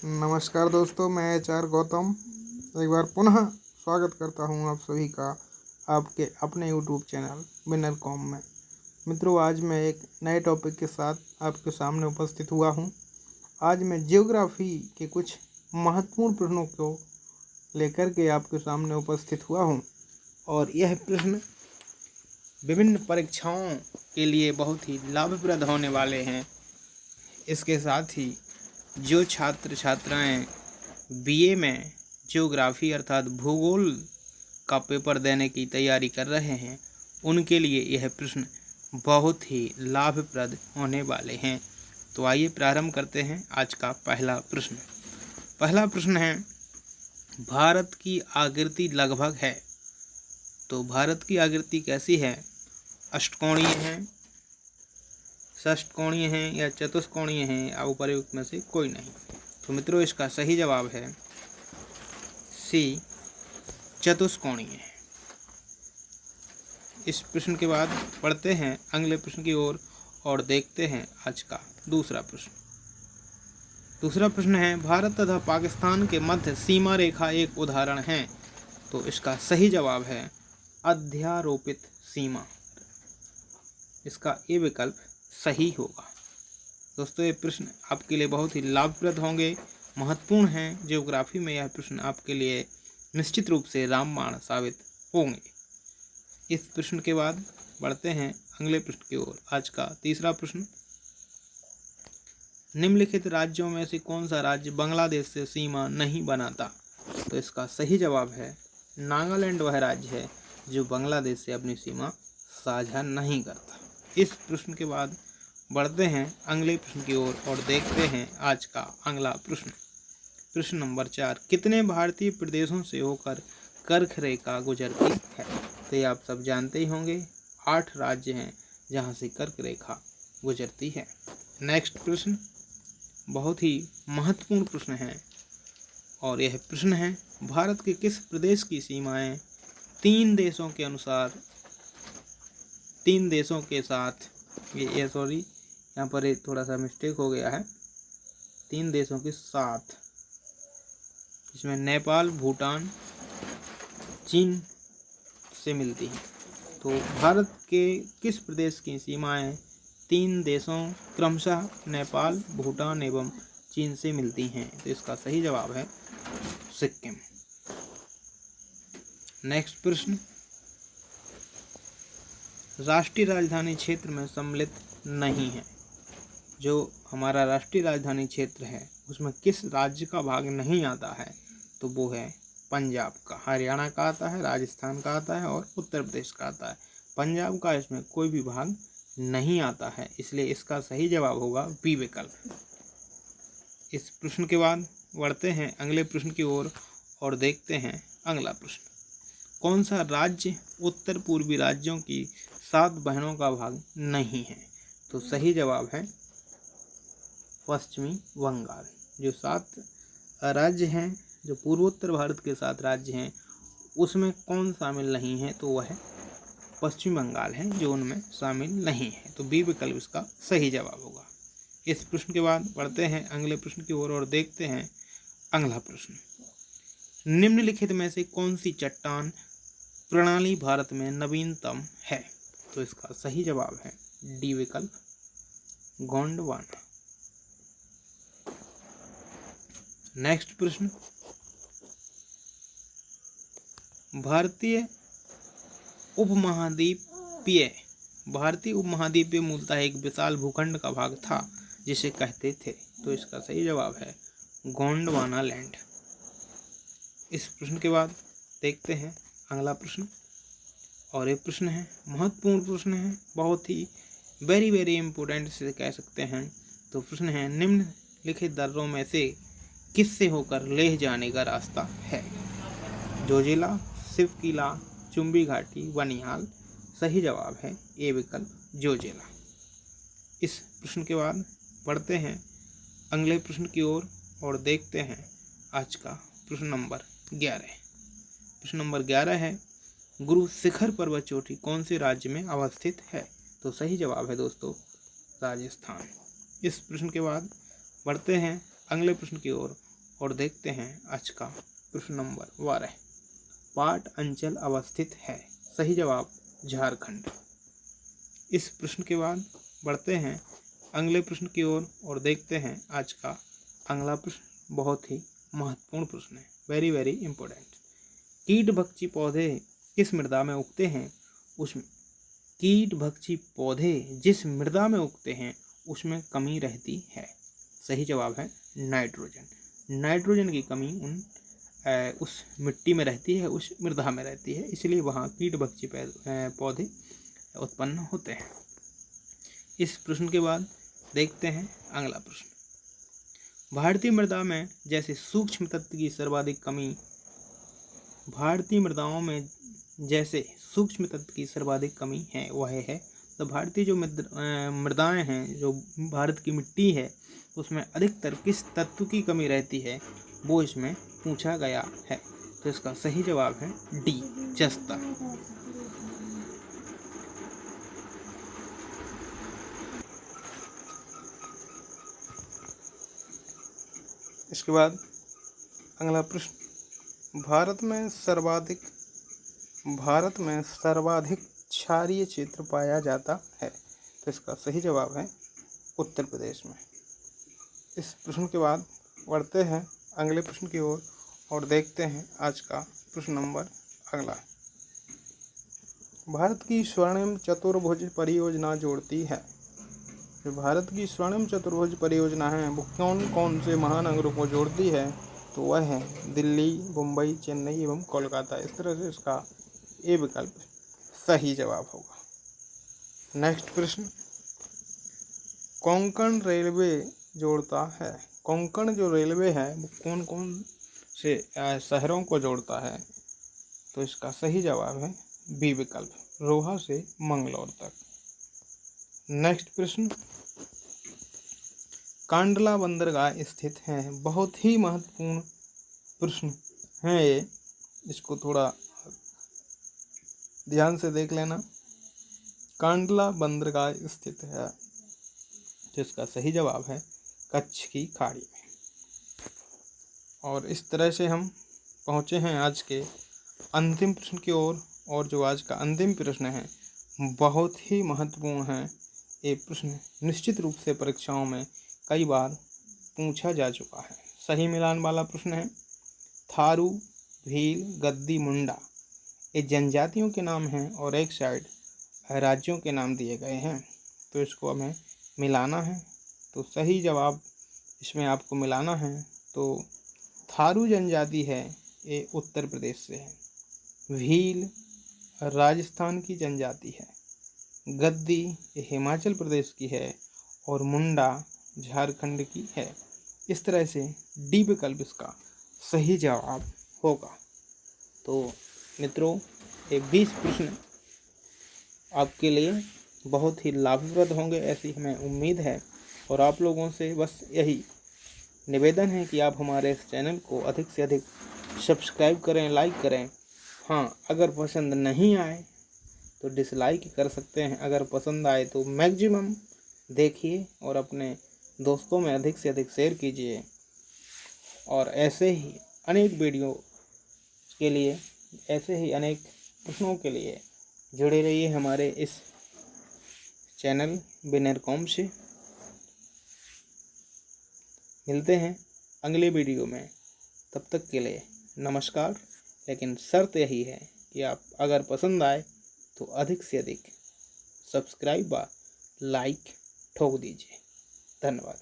नमस्कार दोस्तों, मैं एचआर गौतम एक बार पुनः स्वागत करता हूं आप सभी का आपके अपने यूट्यूब चैनल विनर कॉम में। मित्रों, आज मैं एक नए टॉपिक के साथ आपके सामने उपस्थित हुआ हूं। आज मैं ज्योग्राफी के कुछ महत्वपूर्ण प्रश्नों को लेकर के आपके सामने उपस्थित हुआ हूं और यह प्रश्न विभिन्न परीक्षाओं के लिए बहुत ही लाभप्रद होने वाले हैं। इसके साथ ही जो छात्र छात्राएं बीए में ज्योग्राफी अर्थात भूगोल का पेपर देने की तैयारी कर रहे हैं, उनके लिए यह प्रश्न बहुत ही लाभप्रद होने वाले हैं। तो आइए प्रारंभ करते हैं आज का पहला प्रश्न। पहला प्रश्न है, भारत की आकृति लगभग है। तो भारत की आकृति कैसी है? अष्टकोणीय है, षष्ठकोणीय है या चतुष्कोणीय है या उपर्युक्त में से कोई नहीं। तो मित्रों, इसका सही जवाब है सी, चतुष्कोणीय है। इस प्रश्न के बाद पढ़ते हैं अगले प्रश्न की ओर और देखते हैं आज का दूसरा प्रश्न। दूसरा प्रश्न है, भारत तथा पाकिस्तान के मध्य सीमा रेखा एक उदाहरण है। तो इसका सही जवाब है अध्यारोपित सीमा। इसका ए विकल्प सही होगा। दोस्तों, ये प्रश्न आपके लिए बहुत ही लाभप्रद होंगे, महत्वपूर्ण हैं। ज्योग्राफी में यह प्रश्न आपके लिए निश्चित रूप से रामबाण साबित होंगे। इस प्रश्न के बाद बढ़ते हैं अगले प्रश्न की ओर। आज का तीसरा प्रश्न, निम्नलिखित राज्यों में से कौन सा राज्य बांग्लादेश से सीमा नहीं बनाता? तो इसका सही जवाब है नागालैंड वह राज्य है जो बांग्लादेश से अपनी सीमा साझा नहीं करता। इस प्रश्न के बाद बढ़ते हैं अगले प्रश्न की ओर और देखते हैं आज का अगला प्रश्न। प्रश्न नंबर 4, कितने भारतीय प्रदेशों से होकर कर्क रेखा गुजरती है? तो ये आप सब जानते ही होंगे, 8 राज्य हैं जहां से कर्क रेखा गुजरती है। नेक्स्ट प्रश्न बहुत ही महत्वपूर्ण प्रश्न है और यह प्रश्न है, भारत के किस प्रदेश की सीमाएं 3 देशों के अनुसार 3 देशों के साथ यहाँ पर एक थोड़ा सा मिस्टेक हो गया है, 3 देशों के साथ, जिसमें नेपाल, भूटान, चीन से मिलती है। तो भारत के किस प्रदेश की सीमाएं 3 देशों क्रमशः नेपाल, भूटान एवं चीन से मिलती हैं? तो इसका सही जवाब है सिक्किम। नेक्स्ट प्रश्न, राष्ट्रीय राजधानी क्षेत्र में सम्मिलित नहीं है। जो हमारा राष्ट्रीय राजधानी क्षेत्र है उसमें किस राज्य का भाग नहीं आता है? तो वो है पंजाब का। हरियाणा का आता है, राजस्थान का आता है और उत्तर प्रदेश का आता है। पंजाब का इसमें कोई भी भाग नहीं आता है, इसलिए इसका सही जवाब होगा बी विकल्प। इस प्रश्न के बाद बढ़ते हैं अगले प्रश्न की ओर और देखते हैं अगला प्रश्न। कौन सा राज्य उत्तर पूर्वी राज्यों की 7 बहनों का भाग नहीं है? तो सही जवाब है पश्चिमी बंगाल। जो 7 राज्य हैं, जो पूर्वोत्तर भारत के 7 राज्य हैं, उसमें कौन शामिल नहीं है? तो वह पश्चिम बंगाल है जो उनमें शामिल नहीं है। तो बी विकल्प इसका सही जवाब होगा। इस प्रश्न के बाद बढ़ते हैं अगले प्रश्न की ओर और देखते हैं अगला प्रश्न। निम्नलिखित में से कौन सी चट्टान प्रणाली भारत में नवीनतम है? तो इसका सही जवाब है डी विकल्प, गोंडवाना। नेक्स्ट प्रश्न, भारतीय उपमहाद्वीपीय मूलतः एक विशाल भूखंड का भाग था जिसे कहते थे। तो इसका सही जवाब है गोंडवाना लैंड। इस प्रश्न के बाद देखते हैं अगला प्रश्न और ये प्रश्न है महत्वपूर्ण प्रश्न है, बहुत ही वेरी वेरी इंपॉर्टेंट से कह सकते हैं। तो प्रश्न है, निम्नलिखित दर्रों में से किससे होकर लेह जाने का रास्ता है? जोजिला, शिवकिला, चुंबी घाटी, बनिहाल। सही जवाब है ए विकल्प, जोजिला। इस प्रश्न के बाद बढ़ते हैं अगले प्रश्न की ओर और देखते हैं आज का प्रश्न नंबर 11। प्रश्न नंबर 11 है, गुरु शिखर पर्वत चोटी कौन से राज्य में अवस्थित है? तो सही जवाब है दोस्तों राजस्थान। इस प्रश्न के बाद बढ़ते हैं अगले प्रश्न की ओर और देखते हैं आज का प्रश्न नंबर 12। पाट अंचल अवस्थित है? सही जवाब झारखंड। इस प्रश्न के बाद बढ़ते हैं अगले प्रश्न की ओर और देखते हैं आज का अगला प्रश्न। बहुत ही महत्वपूर्ण प्रश्न है, वेरी वेरी इंपॉर्टेंट। कीट भक्षी पौधे किस मृदा में उगते हैं? कीट भक्षी पौधे जिस मृदा में उगते हैं उसमें कमी रहती है। सही जवाब है नाइट्रोजन। नाइट्रोजन की कमी उस मिट्टी में रहती है, उस मृदा में रहती है, इसलिए वहाँ कीट भक्षी पौधे उत्पन्न होते हैं। इस प्रश्न के बाद देखते हैं अगला प्रश्न। भारतीय मृदा में जैसे सूक्ष्म तत्व की सर्वाधिक कमी भारतीय मृदाओं में जैसे सूक्ष्म तत्व की सर्वाधिक कमी है वह है, तो भारतीय जो मृदाएं हैं, जो भारत की मिट्टी है, उसमें अधिकतर किस तत्व की कमी रहती है वो इसमें पूछा गया है। तो इसका सही जवाब है डी, जस्ता। इसके बाद अगला प्रश्न। भारत में सर्वाधिक क्षारीय क्षेत्र पाया जाता है। तो इसका सही जवाब है उत्तर प्रदेश में। इस प्रश्न के बाद बढ़ते हैं अगले प्रश्न की ओर और देखते हैं आज का प्रश्न नंबर अगला। भारत की स्वर्णिम चतुर्भुज परियोजना जोड़ती है। जो भारत की स्वर्णिम चतुर्भुज परियोजना है वो कौन कौन से महानगरों को जोड़ती है? तो वह है दिल्ली, मुंबई, चेन्नई एवं कोलकाता। इस तरह से इसका ए विकल्प सही जवाब होगा। नेक्स्ट प्रश्न। कोंकण रेलवे जोड़ता है। कोंकण जो रेलवे है वो कौन कौन से शहरों को जोड़ता है? तो इसका सही जवाब है बी विकल्प, रोहा से मंगलौर तक। नेक्स्ट प्रश्न। कांडला बंदरगाह स्थित है। बहुत ही महत्वपूर्ण प्रश्न है ये, इसको थोड़ा ध्यान से देख लेना। कांडला बंदरगाह स्थित है, जिसका सही जवाब है कच्छ की खाड़ी में। और इस तरह से हम पहुँचे हैं आज के अंतिम प्रश्न की ओर। और जो आज का अंतिम प्रश्न है बहुत ही महत्वपूर्ण है। ये प्रश्न निश्चित रूप से परीक्षाओं में कई बार पूछा जा चुका है। सही मिलान वाला प्रश्न है। थारू, भील, गद्दी, मुंडा ये जनजातियों के नाम हैं और एक साइड राज्यों के नाम दिए गए हैं। तो इसको हमें मिलाना है। तो सही जवाब इसमें आपको मिलाना है तो थारू जनजाति है, ये उत्तर प्रदेश से है। भील राजस्थान की जनजाति है। गद्दी ये हिमाचल प्रदेश की है और मुंडा झारखंड की है। इस तरह से डी विकल्प इसका सही जवाब होगा। तो मित्रों, ये 20 प्रश्न आपके लिए बहुत ही लाभप्रद होंगे ऐसी हमें उम्मीद है। और आप लोगों से बस यही निवेदन है कि आप हमारे इस चैनल को अधिक से अधिक सब्सक्राइब करें, लाइक करें। हाँ, अगर पसंद नहीं आए तो डिसलाइक कर सकते हैं। अगर पसंद आए तो मैक्सिमम देखिए और अपने दोस्तों में अधिक से अधिक शेयर कीजिए। और ऐसे ही अनेक वीडियो के लिए, ऐसे ही अनेक प्रश्नों के लिए जुड़े रहिए हमारे इस चैनल विनरकॉम से। मिलते हैं अगले वीडियो में, तब तक के लिए नमस्कार। लेकिन शर्त यही है कि आप अगर पसंद आए तो अधिक से अधिक सब्सक्राइब व लाइक ठोक दीजिए। धन्यवाद।